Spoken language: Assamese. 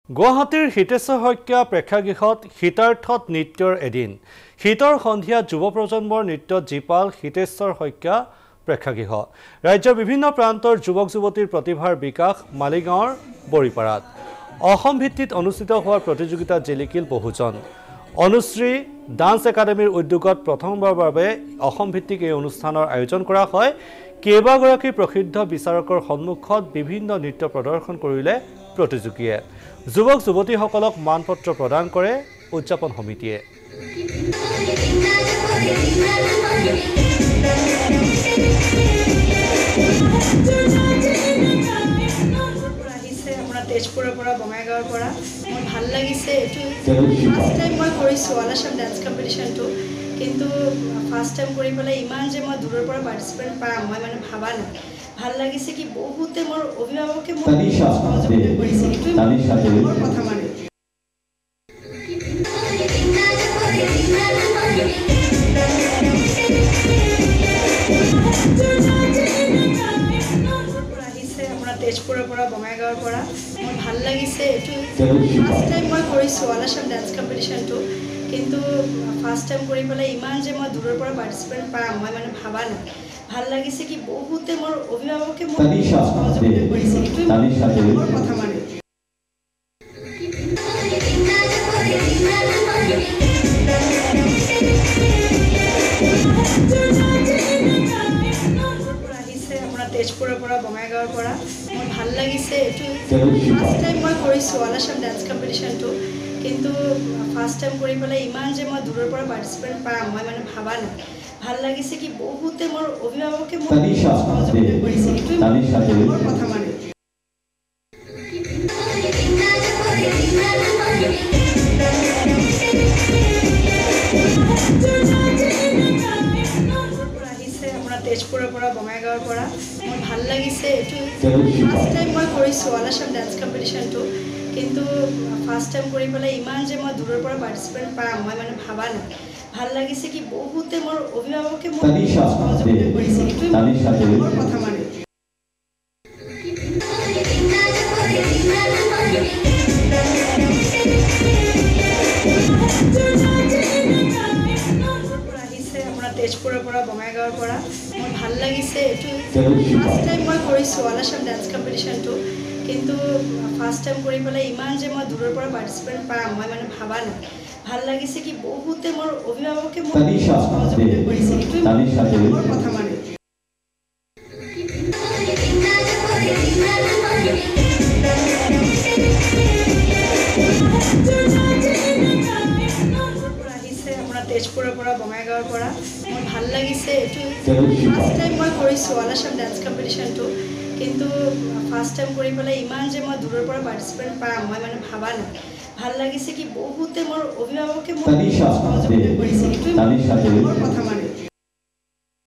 গুৱাহাটীৰ হিতেশ্বৰ শইকীয়া প্ৰেক্ষাগৃহত শীতাৰ্থত নৃত্যৰ এদিন শীতৰ সন্ধিয়া যুৱ প্ৰজন্মৰ নৃত্যত জীপাল হিতেশ্বৰ শইকীয়া প্ৰেক্ষাগৃহ ৰাজ্যৰ বিভিন্ন প্ৰান্তৰ যুৱক যুৱতীৰ প্ৰতিভাৰ বিকাশ মালিগাঁৱৰ বৰিপাৰাত অসম ভিত্তিত অনুষ্ঠিত হোৱা প্ৰতিযোগিতাত জিলিকিল বহুজন অনুশ্ৰী ডান্স একাডেমীৰ উদ্যোগত প্ৰথমবাৰৰ বাবে অসম ভিত্তিক এই অনুষ্ঠানৰ আয়োজন কৰা হয় কেইবাগৰাকী প্ৰসিদ্ধ বিচাৰকৰ সন্মুখত বিভিন্ন নৃত্য প্ৰদৰ্শন কৰিলে প্ৰতিযোগীয়ে যুৱক যুৱতীসকলক মানপত্ৰ প্ৰদান কৰে উদযাপন সমিতিয়ে তেজপুৰৰ পৰা বঙাইগাঁৱৰ পৰা মোৰ ভাল লাগিছে এটো ফাৰ্স্ট টাইম মই কৰিছো অল আসাম ডান্স কম্পিটিশনটো কিন্তু ফাৰ্স্ট টাইম কৰি পেলাই ইমান যে মই দূৰৰ পৰা পাৰ্টিসিপেট পাম মই মানে ভাবা নাই ভাল লাগিছে কি বহুতে মোৰ অভিভাৱকে মোৰ সহযোগিতা কৰিছে এটো মোৰ কথা মানে তেজপুৰৰ পৰা বঙাইগাঁৱৰ পৰা মোৰ ভাল লাগিছে এটো ফাৰ্স্ট টাইম মই কৰিছো অল আসাম ডান্স কম্পিটিশনটো কিন্তু ফাৰ্স্ট টাইম কৰি পেলাই ইমান যে মই দূৰৰ পৰা পাৰ্টিসিপেট পাম মই মানে ভাবা নাই ভাল লাগিছে কি বহুতে মোৰ অভিভাৱকে মোৰ সহযোগিতা কৰিছে এটো মোৰ কথা মানে তেজপুৰৰ পৰা বঙাইগাঁৱৰ পৰা মোৰ ভাল লাগিছে এটো ফাৰ্স্ট টাইম মই কৰিছো অল আসাম ডান্স কম্পিটিশনটো কিন্তু ফাৰ্স্ট টাইম কৰি পেলাই ইমান যে মই দূৰৰ পৰা পাৰ্টিসিপেট পাম মই মানে ভাবা নাই ভাল লাগিছে কি বহুতে মোৰ অভিভাৱকে মোৰ সহযোগিতা কৰিছে এটো মোৰ কথা মানে তেজপুৰৰ পৰা বঙাইগাঁৱৰ পৰা মোৰ ভাল লাগিছে এটো ফাৰ্স্ট টাইম মই কৰিছো অল আসাম ডান্স কম্পিটিশনটো কিন্তু ফাৰ্স্ট টাইম কৰি পেলাই ইমান যে মই দূৰৰ পৰা পাৰ্টিসিপেট পাম মই মানে ভাবা নাই ভাল লাগিছে কি বহুতে মোৰ অভিভাৱকে মোৰ সহযোগিতা কৰিছে এটো মোৰ কথা মানে তেজপুৰৰ পৰা বঙাইগাঁৱৰ পৰা মোৰ ভাল লাগিছে এটো ফাৰ্স্ট টাইম মই কৰিছো অল আসাম ডান্স কম্পিটিশনটো কিন্তু ফাৰ্স্ট টাইম কৰি পেলাই ইমান যে মই দূৰৰ পৰা পাৰ্টিসিপেট পাম মই মানে ভাবা নাই ভাল লাগিছে কি বহুতে মোৰ অভিভাৱকে মোৰ সহযোগিতা কৰিছে এটো মোৰ কথা মানে তেজপুৰৰ পৰা বঙাইগাঁৱৰ পৰা মোৰ ভাল লাগিছে এটো ফাৰ্স্ট টাইম মই কৰিছো অল আসাম ডান্স কম্পিটিশনটো কিন্তু ফাৰ্স্ট টাইম কৰি পেলাই ইমান যে মই দূৰৰ পৰা পাৰ্টিসিপেট পাম মই মানে ভাবা নাই ভাল লাগিছে কি বহুতে মোৰ অভিভাৱকে মোৰ সহযোগিতা কৰিছে এটো মোৰ কথা মানে